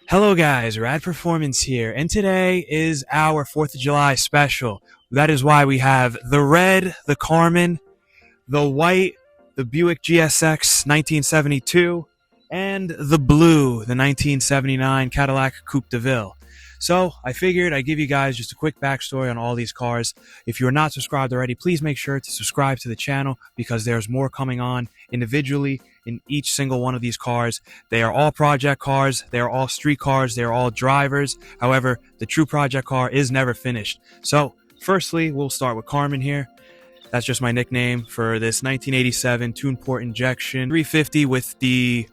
Hello guys, Rad Performance here, and today is our 4th of July special. That is why we have the red, the Carmen, the white, the Buick GSX 1972, and the blue, the 1979 Cadillac Coupe DeVille. So I figured I'd give you guys just a quick backstory on all these cars. If you are not subscribed already, please make sure to subscribe to the channel because there's more coming on individually in each single one of these cars. They are all project cars, they are all street cars, they are all drivers. However, the true project car is never finished. So firstly, we'll start with Carmen here. That's just my nickname for this 1987 Tune Port Injection 350 with the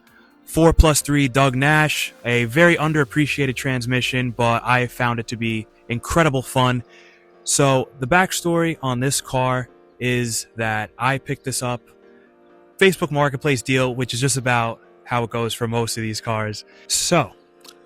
4+3 Doug Nash, a very underappreciated transmission, but I found it to be incredible fun. So the backstory on this car is that I picked this up Facebook Marketplace deal, which is just about how it goes for most of these cars. So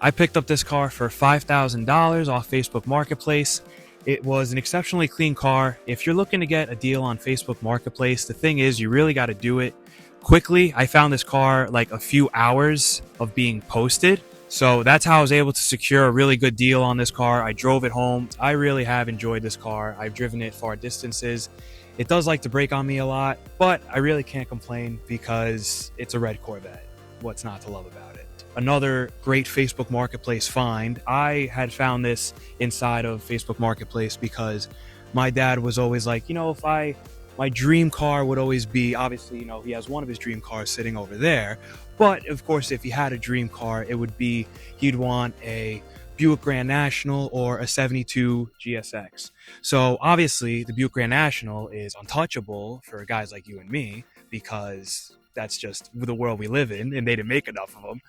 I picked up this car for $5,000 off Facebook Marketplace. It was an exceptionally clean car. If you're looking to get a deal on Facebook Marketplace, the thing is you really got to do it quickly. I found this car like a few hours of being posted. So that's how I was able to secure a really good deal on this car. I drove it home. I really have enjoyed this car. I've driven it far distances. It does like to brake on me a lot, but I really can't complain because it's a red Corvette. What's not to love about it? Another great Facebook Marketplace find. I had found this inside of Facebook Marketplace because my dad was always like, my dream car would always be, obviously, he has one of his dream cars sitting over there. But of course, if he had a dream car, it would be, he'd want a Buick Grand National or a 72 GSX. So obviously the Buick Grand National is untouchable for guys like you and me because that's just the world we live in, and they didn't make enough of them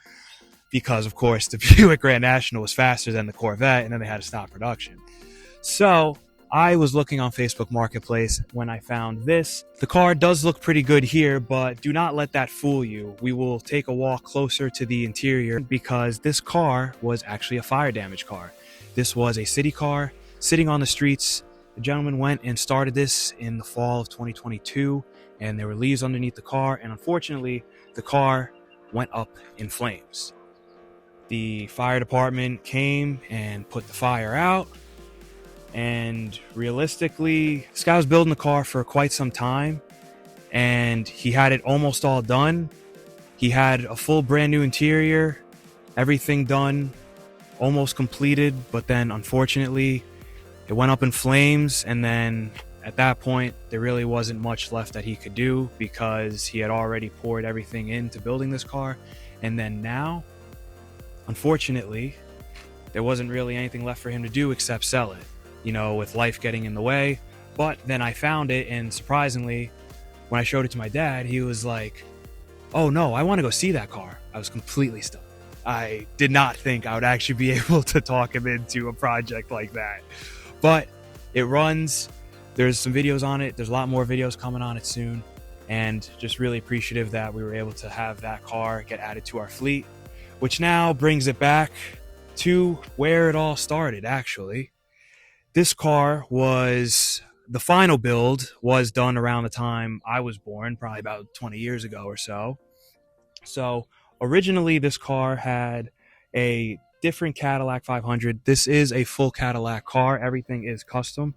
because of course the Buick Grand National was faster than the Corvette, and then they had to stop production. So I was looking on Facebook Marketplace when I found this. The car does look pretty good here, but do not let that fool you. We will take a walk closer to the interior because this car was actually a fire damage car. This was a city car sitting on the streets. The gentleman went and started this in the fall of 2022, and there were leaves underneath the car, and unfortunately, the car went up in flames. The fire department came and put the fire out. And realistically, this guy was building the car for quite some time, and he had it almost all done. He had a full brand new interior, everything done, almost completed, but then unfortunately it went up in flames. And then at that point there really wasn't much left that he could do because he had already poured everything into building this car. And then now, unfortunately, there wasn't really anything left for him to do except sell it, with life getting in the way. But then I found it, and surprisingly, when I showed it to my dad, he was like, "Oh no, I want to go see that car." I was completely stunned. I did not think I would actually be able to talk him into a project like that. But it runs. There's some videos on it. There's a lot more videos coming on it soon. And just really appreciative that we were able to have that car get added to our fleet, which now brings it back to where it all started, actually. This car was, the final build was done around the time I was born, probably about 20 years ago or so. So originally this car had a different Cadillac 500. This is a full Cadillac car. Everything is custom.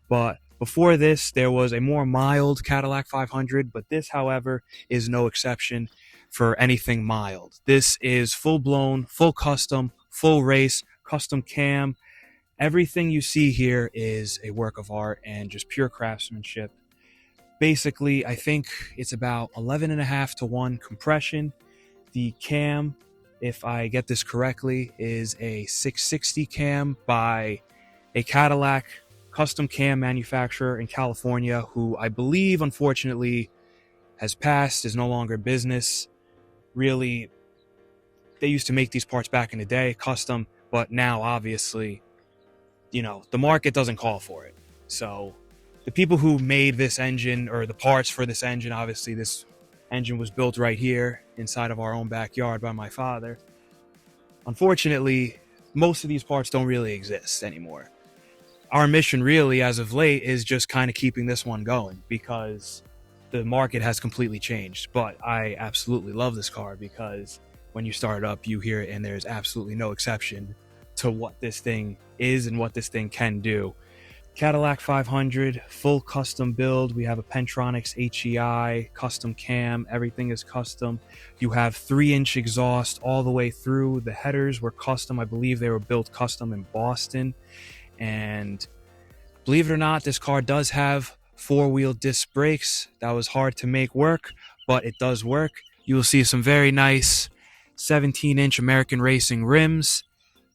But before this, there was a more mild Cadillac 500. But this, however, is no exception for anything mild. This is full-blown, full custom, full race, custom cam. Everything you see here is a work of art and just pure craftsmanship. Basically, I think it's about 11.5 to 1 compression. The cam, if I get this correctly, is a 660 cam by a Cadillac custom cam manufacturer in California who I believe, unfortunately, has passed, is no longer in business. Really, they used to make these parts back in the day, custom, but now, obviously, the market doesn't call for it. So the people who made this engine, or the parts for this engine, obviously this engine was built right here inside of our own backyard by my father. Unfortunately, most of these parts don't really exist anymore. Our mission really, as of late, is just kind of keeping this one going because the market has completely changed. But I absolutely love this car because when you start it up, you hear it, and there's absolutely no exception to what this thing is and what this thing can do. Cadillac 500, full custom build. We have a Pentronics HEI, custom cam, everything is custom. You have 3-inch exhaust all the way through. The headers were custom. I believe they were built custom in Boston. And believe it or not, this car does have 4-wheel disc brakes. That was hard to make work, but it does work. You will see some very nice 17-inch American Racing rims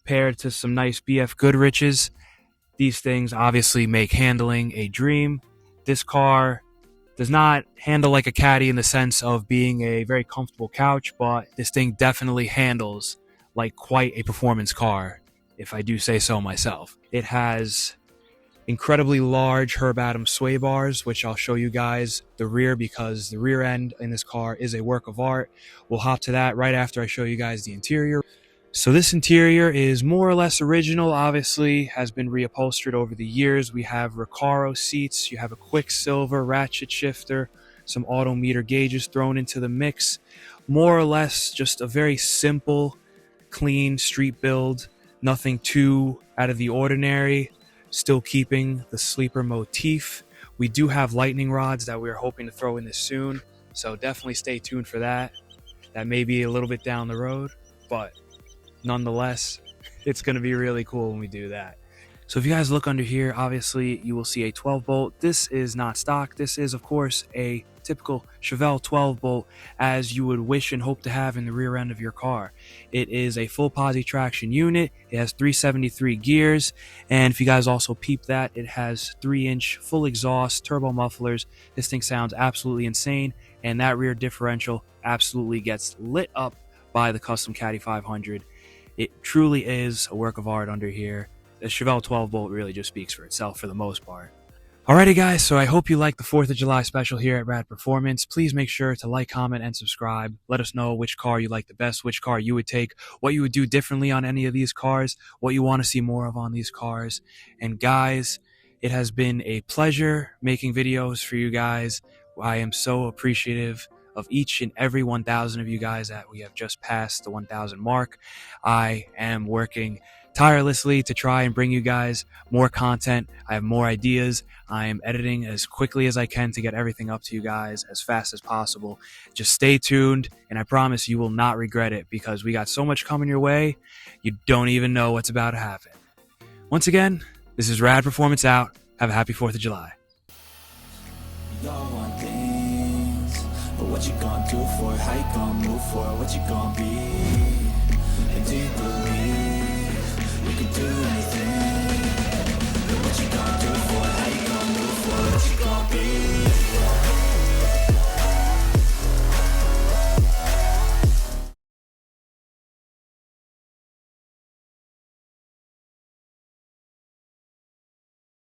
paired to some nice BF Goodriches. These things obviously make handling a dream. This car does not handle like a Caddy in the sense of being a very comfortable couch, but this thing definitely handles like quite a performance car, if I do say so myself. It has incredibly large Herb Adams sway bars, which I'll show you guys the rear, because the rear end in this car is a work of art. We'll hop to that right after I show you guys the interior. So this interior is more or less original, obviously has been reupholstered over the years. We have Recaro seats, you have a Quicksilver ratchet shifter, some auto meter gauges thrown into the mix. More or less just a very simple, clean street build, nothing too out of the ordinary, still keeping the sleeper motif. We do have lightning rods that we're hoping to throw in this soon, so definitely stay tuned for that. That may be a little bit down the road, but nonetheless, it's going to be really cool when we do that. So if you guys look under here, obviously you will see a 12 bolt. This is not stock. This is, of course, a typical Chevelle 12 bolt as you would wish and hope to have in the rear end of your car. It is a full posi traction unit. It has 373 gears. And if you guys also peep that, it has 3-inch full exhaust, turbo mufflers. This thing sounds absolutely insane. And that rear differential absolutely gets lit up by the custom Caddy 500. It truly is a work of art under here. The Chevelle 12 bolt really just speaks for itself for the most part. Alrighty guys, so I hope you liked the 4th of July special here at Rad Performance. Please make sure to like, comment, and subscribe. Let us know which car you like the best, which car you would take, what you would do differently on any of these cars, what you want to see more of on these cars. And guys, it has been a pleasure making videos for you guys. I am so appreciative of each and every 1,000 of you guys that we have just passed the 1,000 mark. I am working tirelessly to try and bring you guys more content. I have more ideas. I am editing as quickly as I can to get everything up to you guys as fast as possible. Just stay tuned, and I promise you will not regret it, because we got so much coming your way, you don't even know what's about to happen. Once again, this is Rad Performance out. Have a happy 4th of July. What you gonna do for it? How you gonna move for it? What you gonna be? And do you believe